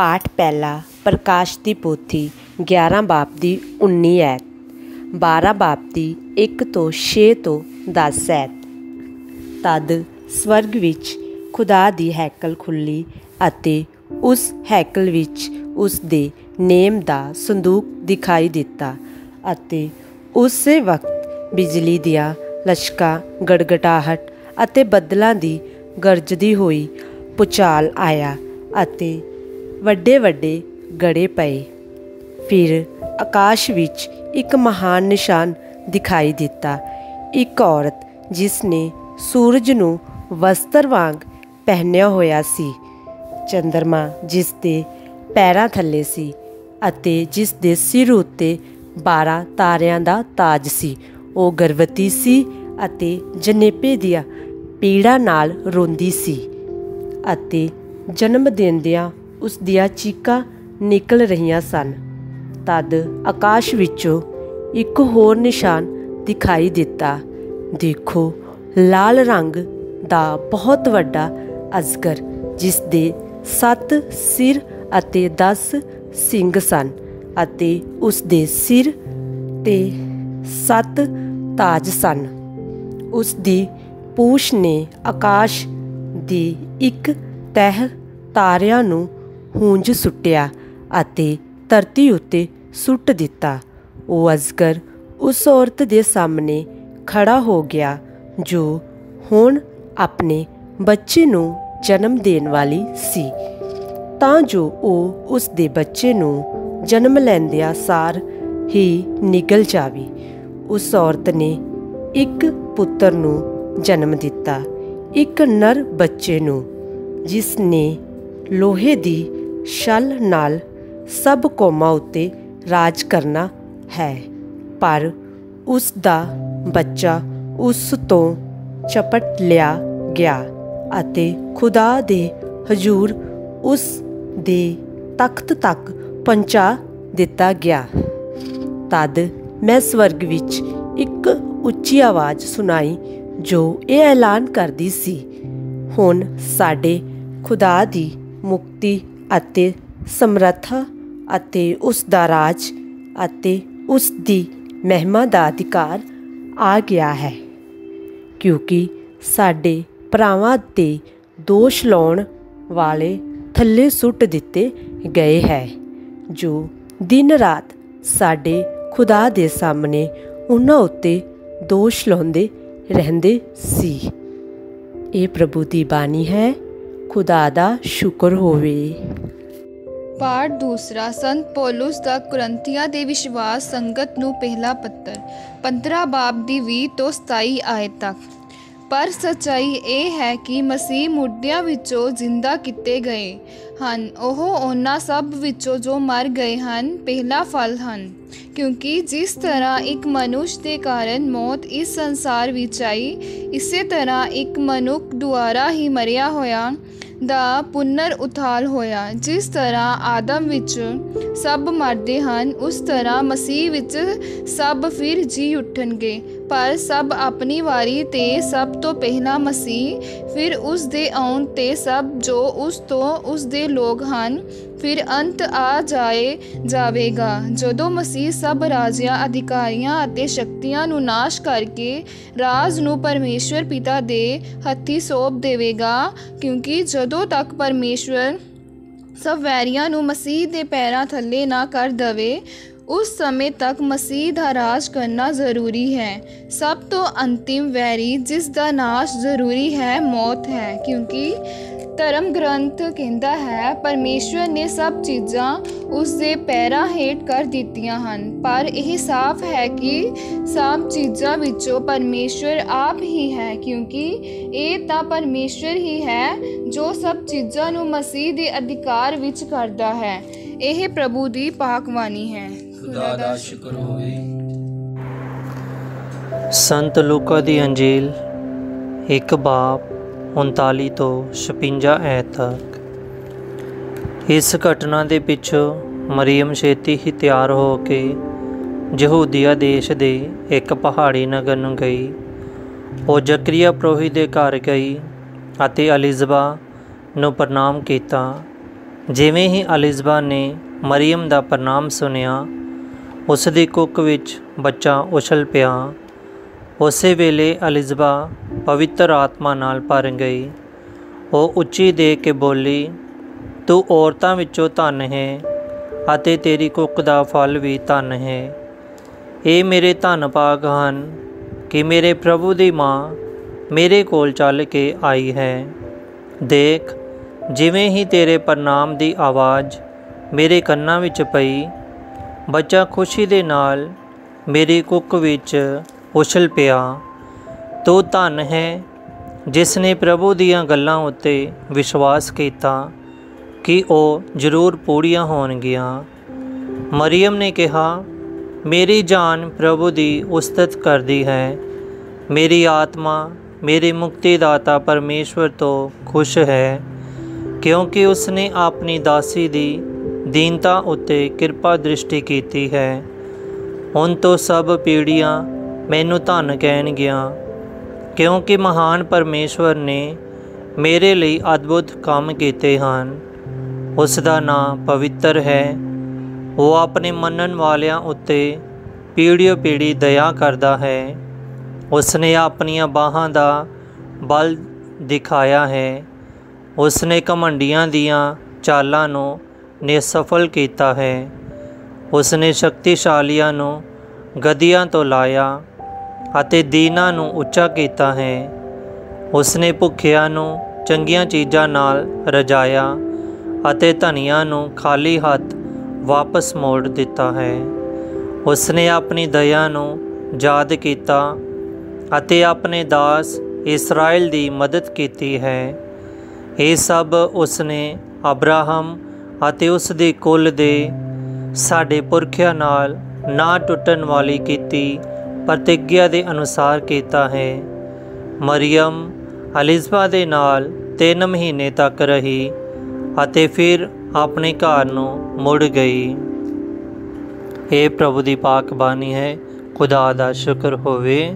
पाठ पहला प्रकाश की पोथी 11 बाब की 19 ऐत 12 बाब की 1 तो 6 तो 10 ऐत। तद स्वर्ग विच खुदा दी हैकल खुली अते उस हैकल विच उस दे नेम दा संदूक दिखाई दिता अते उसे वक्त बिजली दिया लश्का गड़गड़ाहट अते बदलों की गरजदी हुई भूचाल आया अते वड्डे वड्डे गड़े पए। फिर आकाश विच एक महान निशान दिखाई दिता, एक औरत जिसने सूरज नूं वस्त्र वांग पहनिया होया सी, चंद्रमा जिस दे पैरां थल्ले सी अते जिस दे सिर उत्ते 12 तारियां दा ताज सी। वो गर्भवती सी अते जनेपे दिया पीड़ा नाल रोंदी सी अते जन्म देंदियां उस दियां चीकां निकल रहीआं सन। तद आकाश विचों एक होर निशान दिखाई दिता। देखो, लाल रंग दा बहुत वड्डा अजगर जिस दे 7 सिर अते 10 सिंग सन अते उस दे सिर ते 7 ताज सन। उस दी पूछ ने आकाश दी एक तह तारियां नूं हूंज सुट्टिया अते धरती उत्ते सुट दिता। वो अजगर उस औरत दे सामने खड़ा हो गया जो हुण अपने बच्चे नूं जन्म देण वाली सी, तां जो वो उस दे बच्चे नूं जन्म लैंदिया सार ही निगल जावे। उस औरत ने एक पुत्र नूं जन्म दिता, एक नर बच्चे नूं जिसने लोहे दी छल नाल सब कौमां उत्ते राज करना है। पर उस दा बच्चा उस तो चपट लिया गया अते खुदा दे हजूर उस दे तख्त तक पहुँचा दिता गया। तद मैं स्वर्ग विच एक उच्ची आवाज़ सुनाई जो ये ऐलान करदी सी, हुण साडे खुदा दी मुक्ति अते समर्था अते उस दा राज अते उस दी महिमा दा अधिकार आ गया है, क्योंकि साडे भरावां ते दोष लाउण वाले थल्ले सुट दिते गए है, जो दिन रात साडे खुदा दे सामने उन्हां उत्ते दोष लाउंदे रहंदे सी। ये प्रभु दी बानी है। खुदा दा शुक्र होवे। पाठ दूसरा संत पौलुस दा कुरंथिया दे विश्वास संगत नूं पहला पत्तर 15 बाब दी 20 तो 27 आयत तक। पर सच्चाई ये है कि मसीह मुर्दियां विचों जिंदा किते गए हन, ओह उन्हां सब विचों जो मर गए हन पहला फल हन। क्योंकि जिस तरह एक मनुष्य के कारण मौत इस संसार विच आई, इसे तरह एक मनुख दुआरा ही मरिया होया दा पुनर उथाल होया। जिस तरह आदम विच सब मरदे हन, उस तरह मसीह विच सब फिर जी उठणगे, पर सब अपनी वारी ते सब तो पहला मसीह, फिर उस दे आउण ते सब जो उस तो उस दे लोग हन, फिर अंत आ जावेगा जदों मसीह सब राजियां अधिकारियां अते शक्तियां नूं नाश करके राज नूं परमेश्वर पिता दे हत्थी सौंप देवेगा। क्योंकि जदों तक परमेश्वर सब वैरियां नूं मसीह दे पैरां थल्ले ना कर दवे, उस समय तक मसीह दा राज करना ज़रूरी है। सब तो अंतिम वैरी जिस दा नाश ज़रूरी है मौत है, क्योंकि धर्म ग्रंथ कहता है परमेश्वर ने सब चीज़ां उस दे पैरां हेठ कर दित्तियां हन। पर यह साफ है कि सब चीज़ां विचों परमेश्वर आप ही है, क्योंकि ये तां परमेश्वर ही है जो सब चीज़ां नूं मसीह दे अधिकार विच करदा है। यह प्रभु दी पाकवानी है। खुदा दा शुक्र होवे। संत लूका दी अंजील 1 बाब 39 तो 56 ऐत तक। इस घटना के पिछों मरियम छेती ही तैयार हो के यहूदिया देश दे एक पहाड़ी नगर नूं गई। वो जकरिया प्रोहित दे घर गई अते एलिज़बा नूं प्रणाम कीता ਜਿਵੇਂ ਹੀ ਅਲਿਜ਼ਬਾ ਨੇ ਮਰੀਅਮ ਦਾ ਪ੍ਰਣਾਮ ਸੁਣਿਆ, ਉਸ ਦੀ ਕੁੱਖ ਵਿੱਚ ਬੱਚਾ ਉਛਲ ਪਿਆ। ਉਸੇ ਵੇਲੇ ਅਲਿਜ਼ਬਾ ਪਵਿੱਤਰ ਆਤਮਾ ਨਾਲ ਭਰ ਗਈ। ਉਹ ਉੱਚੀ ਦੇ ਕੇ ਬੋਲੀ, ਤੂੰ ਔਰਤਾਂ ਵਿੱਚੋਂ ਧਨ ਹੈ ਅਤੇ ਤੇਰੀ ਕੁੱਖ ਦਾ ਫਲ ਵੀ ਧਨ ਹੈ। ਇਹ ਮੇਰੇ ਧੰਨ ਭਾਗ ਹਨ ਕਿ ਮੇਰੇ ਪ੍ਰਭੂ ਦੀ ਮਾਂ ਮੇਰੇ ਕੋਲ ਚੱਲ ਕੇ ਆਈ ਹੈ। ਦੇਖ, ਜਿਵੇਂ ਹੀ ਤੇਰੇ ਪ੍ਰਣਾਮ ਦੀ ਆਵਾਜ਼ ਮੇਰੇ ਕੰਨਾਂ ਵਿੱਚ ਪਈ, ਬੱਚਾ ਖੁਸ਼ੀ ਦੇ ਨਾਲ ਮੇਰੀ ਕੁੱਖ ਵਿੱਚ ਉਛਲ ਪਿਆ। ਤੂੰ ਧੰਨ ਹੈ ਜਿਸ ਨੇ ਪ੍ਰਭੂ ਦੀਆਂ ਗੱਲਾਂ ਉੱਤੇ ਵਿਸ਼ਵਾਸ ਕੀਤਾ ਕਿ ਉਹ ਜ਼ਰੂਰ ਪੂਰੀਆਂ ਹੋਣਗੀਆਂ। ਮਰੀਅਮ ਨੇ ਕਿਹਾ, ਮੇਰੀ ਜਾਨ ਪ੍ਰਭੂ ਦੀ ਉਸਤਤ ਕਰਦੀ ਹੈ। ਮੇਰੀ ਆਤਮਾ ਮੇਰੇ ਮੁਕਤੀਦਾਤਾ ਪਰਮੇਸ਼ਵਰ ਤੋਂ ਖੁਸ਼ ਹੈ, ਕਿਉਂਕਿ ਉਸਨੇ ਆਪਣੀ ਦਾਸੀ ਦੀ ਦੀਨਤਾ ਉੱਤੇ ਕਿਰਪਾ ਦ੍ਰਿਸ਼ਟੀ ਕੀਤੀ ਹੈ। ਹੁਣ ਤੋਂ ਸਭ ਪੀੜ੍ਹੀਆਂ ਮੈਨੂੰ ਧੰਨ ਕਹਿਣਗੀਆਂ, ਕਿਉਂਕਿ ਮਹਾਨ ਪਰਮੇਸ਼ਵਰ ਨੇ ਮੇਰੇ ਲਈ ਅਦਭੁਤ ਕੰਮ ਕੀਤੇ ਹਨ। ਉਸ ਦਾ ਨਾਂ ਪਵਿੱਤਰ ਹੈ। ਉਹ ਆਪਣੇ ਮੰਨਣ ਵਾਲਿਆਂ ਉੱਤੇ ਪੀੜ੍ਹੀਓਂ ਪੀੜ੍ਹੀ ਦਇਆ ਕਰਦਾ ਹੈ। ਉਸ ਨੇ ਆਪਣੀਆਂ ਬਾਹਾਂ ਦਾ ਬਲ ਦਿਖਾਇਆ ਹੈ। ਉਸ ਨੇ ਘਮੰਡੀਆਂ ਦੀਆਂ ਚਾਲਾਂ ਨੂੰ ਨਿਸਫਲ ਕੀਤਾ ਹੈ। ਉਸ ਨੇ ਸ਼ਕਤੀਸ਼ਾਲੀਆਂ ਨੂੰ ਗਧਿਆਂ ਤੋਂ ਲਾਇਆ ਅਤੇ ਦੀਨਾਂ ਨੂੰ ਉੱਚਾ ਕੀਤਾ ਹੈ। ਉਸ ਨੇ ਭੁੱਖਿਆਂ ਨੂੰ ਚੰਗੀਆਂ ਚੀਜ਼ਾਂ ਨਾਲ ਰਜਾਇਆ ਅਤੇ ਧਨੀਆਂ ਨੂੰ ਖਾਲੀ ਹੱਥ ਵਾਪਸ ਮੋੜ ਦਿੱਤਾ ਹੈ। ਉਸ ਨੇ ਆਪਣੀ ਦਇਆ ਨੂੰ ਯਾਦ ਕੀਤਾ ਅਤੇ ਆਪਣੇ ਦਾਸ ਇਸਰਾਏਲ ਦੀ ਮਦਦ ਕੀਤੀ ਹੈ। ਇਹ ਸਭ ਉਸ ਨੇ ਅਬਰਾਹਮ ਅਤੇ ਉਸ ਦੇ ਕੁੱਲ ਦੇ ਸਾਡੇ ਪੁਰਖਿਆਂ ਨਾਲ ਨਾ ਟੁੱਟਣ ਵਾਲੀ ਕੀਤੀ ਪ੍ਰਤਿੱਗਿਆ ਦੇ ਅਨੁਸਾਰ ਕੀਤਾ ਹੈ। ਮਰੀਅਮ ਅਲਿਜ਼ਬਾ ਦੇ ਨਾਲ 3 ਮਹੀਨੇ ਤੱਕ ਰਹੀ ਅਤੇ ਫਿਰ ਆਪਣੇ ਘਰ ਨੂੰ ਮੁੜ ਗਈ। ਇਹ ਪ੍ਰਭੂ ਦੀ ਪਾਕ ਬਾਣੀ ਹੈ। ਖੁਦਾ ਦਾ ਸ਼ੁਕਰ ਹੋਵੇ।